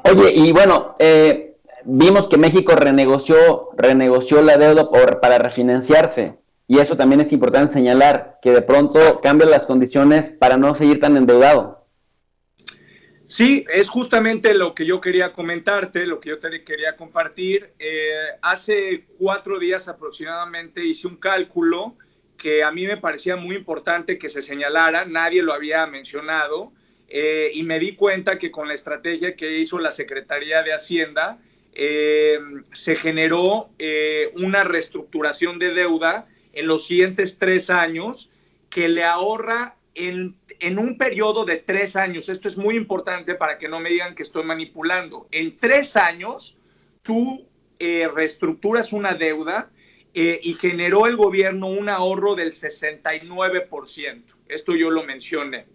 Oye, y bueno, vimos que México renegoció la deuda para refinanciarse, y eso también es importante señalar, que de pronto Exacto. cambia las condiciones para no seguir tan endeudado. Sí, es justamente lo que yo quería comentarte, lo que yo te quería compartir. Hace 4 días aproximadamente hice un cálculo que a mí me parecía muy importante que se señalara, nadie lo había mencionado, y me di cuenta que con la estrategia que hizo la Secretaría de Hacienda, se generó una reestructuración de deuda en los siguientes 3 años que le ahorra en un periodo de 3 años. Esto es muy importante para que no me digan que estoy manipulando. En 3 años, tú reestructuras una deuda y generó el gobierno un ahorro del 69%. Esto yo lo mencioné.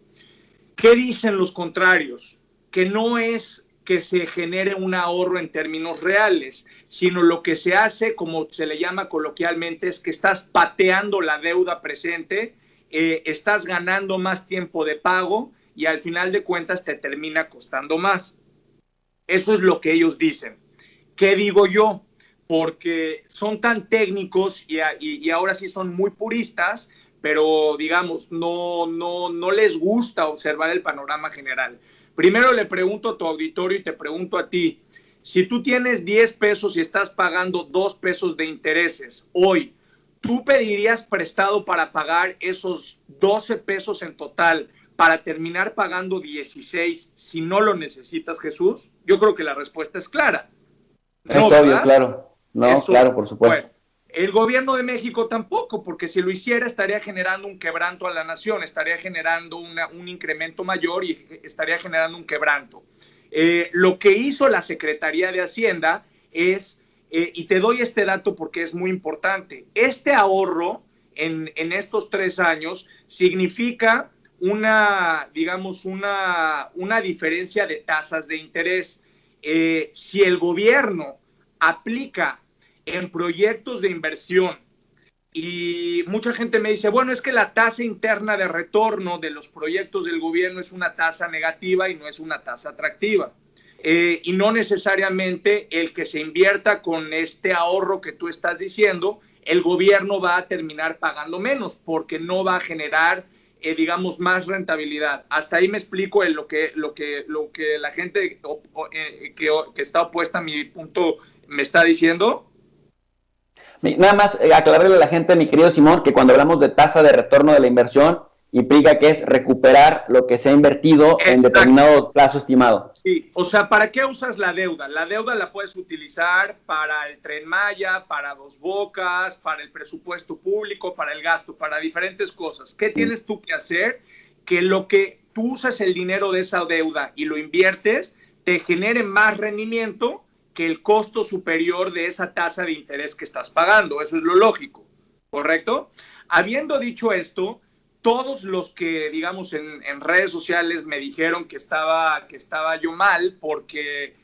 ¿Qué dicen los contrarios? Que no es que se genere un ahorro en términos reales, sino lo que se hace, como se le llama coloquialmente, es que estás pateando la deuda presente, estás ganando más tiempo de pago y al final de cuentas te termina costando más. Eso es lo que ellos dicen. ¿Qué digo yo? Porque son tan técnicos y ahora sí son muy puristas, pero digamos, no les gusta observar el panorama general. Primero le pregunto a tu auditorio y te pregunto a ti, si tú tienes 10 pesos y estás pagando 2 pesos de intereses hoy, ¿tú pedirías prestado para pagar esos 12 pesos en total para terminar pagando 16 si no lo necesitas, Jesús? Yo creo que la respuesta es clara. Es No, obvio, ¿verdad? claro. No, Es claro, obvio. por Bueno, supuesto. el gobierno de México tampoco, porque si lo hiciera estaría generando un quebranto a la nación, estaría generando un incremento mayor y estaría generando un quebranto. Lo que hizo la Secretaría de Hacienda es, y te doy este dato porque es muy importante, este ahorro en estos 3 años significa digamos, una diferencia de tasas de interés. Si el gobierno aplica en proyectos de inversión y mucha gente me dice, bueno, es que la tasa interna de retorno de los proyectos del gobierno es una tasa negativa y no es una tasa atractiva. Y no necesariamente el que se invierta con este ahorro que tú estás diciendo, el gobierno va a terminar pagando menos porque no va a generar, digamos, más rentabilidad. Hasta ahí me explico lo que la gente que está opuesta a mi punto me está diciendo. Nada más aclararle a la gente, mi querido Simón, que cuando hablamos de tasa de retorno de la inversión, implica que es recuperar lo que se ha invertido en Exacto. determinado plazo estimado. Sí, o sea, ¿para qué usas la deuda? La deuda la puedes utilizar para el Tren Maya, para Dos Bocas, para el presupuesto público, para el gasto, para diferentes cosas. ¿Qué Mm. tienes tú que hacer? Que lo que tú usas el dinero de esa deuda y lo inviertes, te genere más rendimiento que el costo superior de esa tasa de interés que estás pagando. Eso es lo lógico, ¿correcto? Habiendo dicho esto, todos los que, digamos, en redes sociales me dijeron que estaba yo mal porque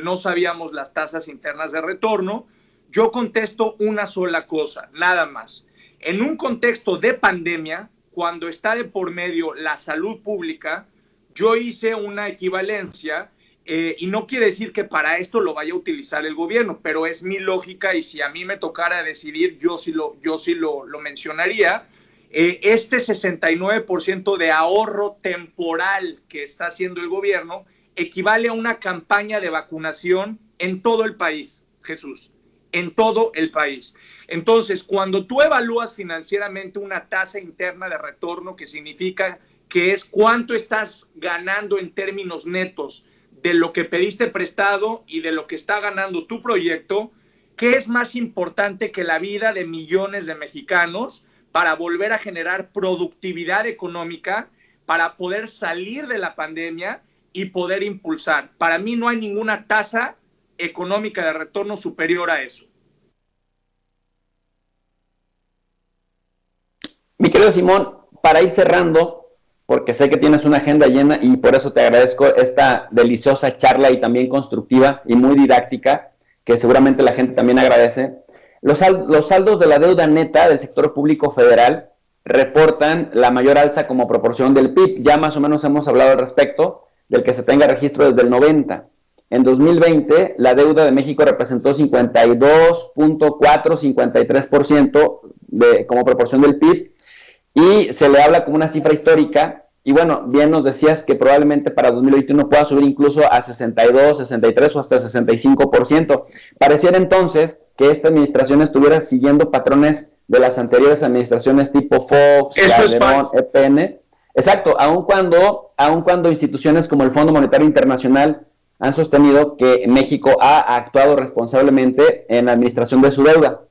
no sabíamos las tasas internas de retorno, yo contesto una sola cosa, nada más. En un contexto de pandemia, cuando está de por medio la salud pública, yo hice una equivalencia y no quiere decir que para esto lo vaya a utilizar el gobierno, pero es mi lógica y si a mí me tocara decidir, yo sí lo mencionaría. Este 69% de ahorro temporal que está haciendo el gobierno equivale a una campaña de vacunación en todo el país, Jesús, en todo el país. Entonces, cuando tú evalúas financieramente una tasa interna de retorno, que significa que es cuánto estás ganando en términos netos de lo que pediste prestado y de lo que está ganando tu proyecto, ¿qué es más importante que la vida de millones de mexicanos para volver a generar productividad económica, para poder salir de la pandemia y poder impulsar? Para mí no hay ninguna tasa económica de retorno superior a eso. Mi querido Simón, para ir cerrando, porque sé que tienes una agenda llena y por eso te agradezco esta deliciosa charla y también constructiva y muy didáctica, que seguramente la gente también agradece. Los saldos de la deuda neta del sector público federal reportan la mayor alza como proporción del PIB. Ya más o menos hemos hablado al respecto, del que se tenga registro desde el 90. en 2020 la deuda de México representó 52.4, 53% como proporción del PIB, y se le habla como una cifra histórica. Y bueno, bien nos decías que probablemente para 2021 pueda subir incluso a 62, 63 o hasta 65%. Pareciera entonces que esta administración estuviera siguiendo patrones de las anteriores administraciones tipo Fox, Calderón, EPN. Exacto, aun cuando instituciones como el Fondo Monetario Internacional han sostenido que México ha actuado responsablemente en la administración de su deuda.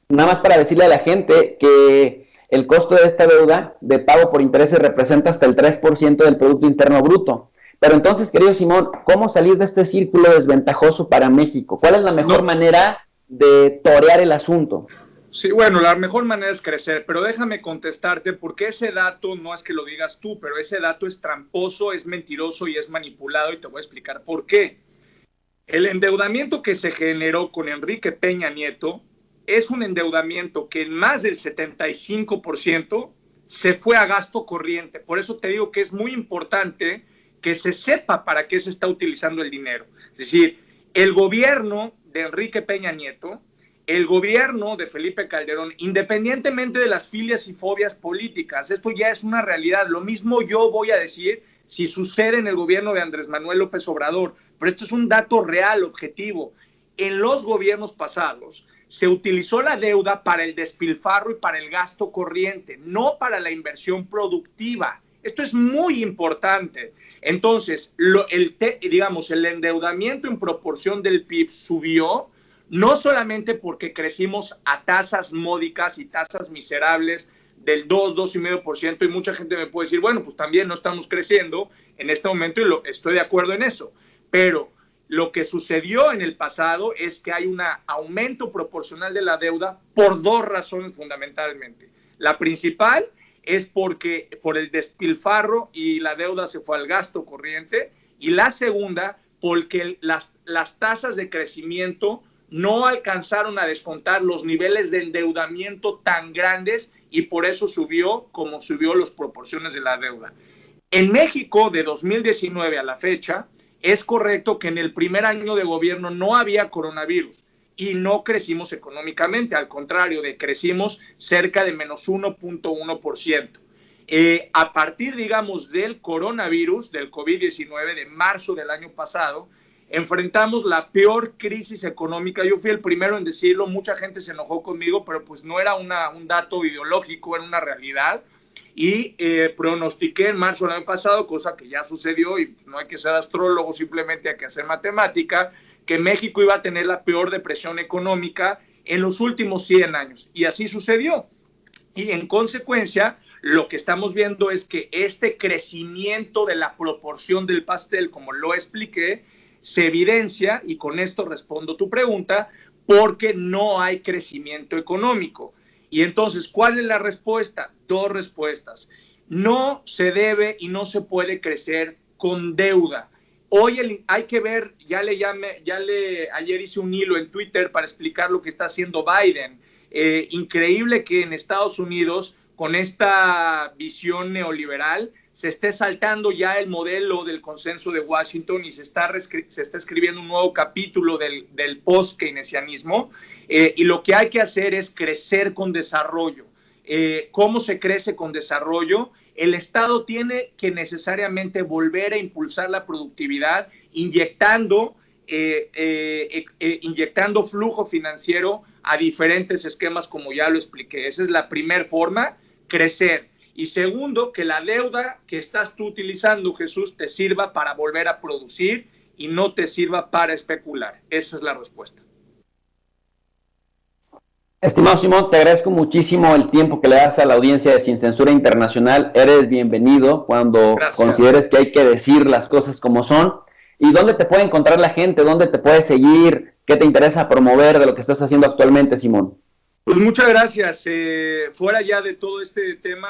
Nada más para decirle a la gente que el costo de esta deuda de pago por intereses representa hasta el 3% del Producto Interno Bruto. Pero entonces, querido Simón, ¿cómo salir de este círculo desventajoso para México? ¿Cuál es la mejor manera de torear el asunto? Sí, bueno, la mejor manera es crecer, pero déjame contestarte porque ese dato no es que lo digas tú, pero ese dato es tramposo, es mentiroso y es manipulado, y te voy a explicar por qué. El endeudamiento que se generó con Enrique Peña Nieto es un endeudamiento que en más del 75% se fue a gasto corriente. Por eso te digo que es muy importante que se sepa para qué se está utilizando el dinero. Es decir, el gobierno de Enrique Peña Nieto, el gobierno de Felipe Calderón, independientemente de las filias y fobias políticas, esto ya es una realidad. Lo mismo yo voy a decir si sucede en el gobierno de Andrés Manuel López Obrador, pero esto es un dato real, objetivo. En los gobiernos pasados se utilizó la deuda para el despilfarro y para el gasto corriente, no para la inversión productiva. Esto es muy importante. Entonces, el endeudamiento en proporción del PIB subió, no solamente porque crecimos a tasas módicas y tasas miserables del 2, 2,5%, y mucha gente me puede decir, bueno, pues también no estamos creciendo en este momento, y estoy de acuerdo en eso, pero lo que sucedió en el pasado es que hay un aumento proporcional de la deuda por dos razones fundamentalmente. La principal es por el despilfarro y la deuda se fue al gasto corriente, y la segunda porque las tasas de crecimiento no alcanzaron a descontar los niveles de endeudamiento tan grandes, y por eso subió como subió las proporciones de la deuda. En México, de 2019 a la fecha, es correcto que en el primer año de gobierno no había coronavirus y no crecimos económicamente, al contrario, crecimos cerca de menos 1.1%. A partir, digamos, del coronavirus, del COVID-19, de marzo del año pasado, enfrentamos la peor crisis económica. Yo fui el primero en decirlo, mucha gente se enojó conmigo, pero pues no era un dato ideológico, era una realidad. Y pronostiqué en marzo del año pasado, cosa que ya sucedió, y no hay que ser astrólogo, simplemente hay que hacer matemática, que México iba a tener la peor depresión económica en los últimos 100 años. Y así sucedió. Y en consecuencia, lo que estamos viendo es que este crecimiento de la proporción del pastel, como lo expliqué, se evidencia, y con esto respondo tu pregunta, porque no hay crecimiento económico. Y entonces, ¿cuál es la respuesta? Dos respuestas. No se debe y no se puede crecer con deuda. Hoy hay que ver, ayer hice un hilo en Twitter para explicar lo que está haciendo Biden. Increíble que en Estados Unidos, con esta visión neoliberal, se esté saltando ya el modelo del consenso de Washington y se está escribiendo un nuevo capítulo del post-keynesianismo, y lo que hay que hacer es crecer con desarrollo. ¿Cómo se crece con desarrollo? El Estado tiene que necesariamente volver a impulsar la productividad inyectando flujo financiero a diferentes esquemas, como ya lo expliqué. Esa es la primera forma, crecer. Y segundo, que la deuda que estás tú utilizando, Jesús, te sirva para volver a producir y no te sirva para especular. Esa es la respuesta. Estimado Simón, te agradezco muchísimo el tiempo que le das a la audiencia de Sin Censura Internacional. Eres bienvenido cuando consideres que hay que decir las cosas como son. ¿Y dónde te puede encontrar la gente? ¿Dónde te puede seguir? ¿Qué te interesa promover de lo que estás haciendo actualmente, Simón? Pues muchas gracias. Fuera ya de todo este tema,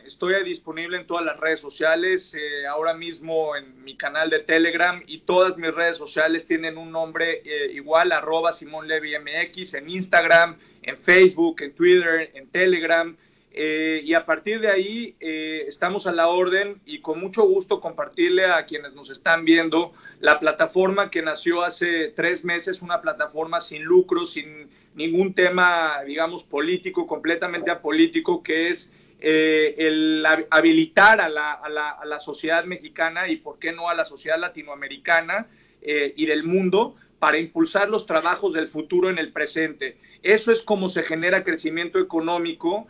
estoy disponible en todas las redes sociales, ahora mismo en mi canal de Telegram, y todas mis redes sociales tienen un nombre igual, @SimónLevyMX, en Instagram, en Facebook, en Twitter, en Telegram. y a partir de ahí estamos a la orden y con mucho gusto compartirle a quienes nos están viendo la plataforma que nació hace 3 meses, una plataforma sin lucro, sin ningún tema, digamos, político, completamente apolítico, que es el habilitar a la sociedad mexicana y, por qué no, a la sociedad latinoamericana y del mundo para impulsar los trabajos del futuro en el presente. Eso es como se genera crecimiento económico,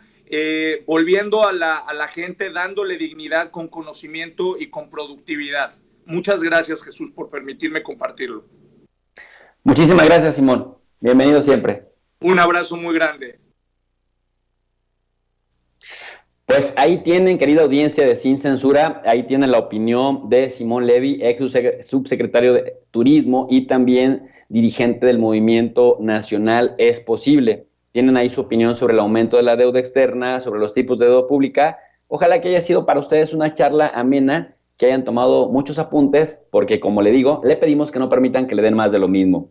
volviendo a la gente, dándole dignidad con conocimiento y con productividad. Muchas gracias, Jesús, por permitirme compartirlo. Muchísimas gracias, Simón. Bienvenido siempre. Un abrazo muy grande. Pues ahí tienen, querida audiencia de Sin Censura, ahí tienen la opinión de Simón Levy, ex subsecretario de Turismo y también dirigente del Movimiento Nacional Es Posible. Tienen ahí su opinión sobre el aumento de la deuda externa, sobre los tipos de deuda pública. Ojalá que haya sido para ustedes una charla amena, que hayan tomado muchos apuntes, porque como le digo, le pedimos que no permitan que le den más de lo mismo.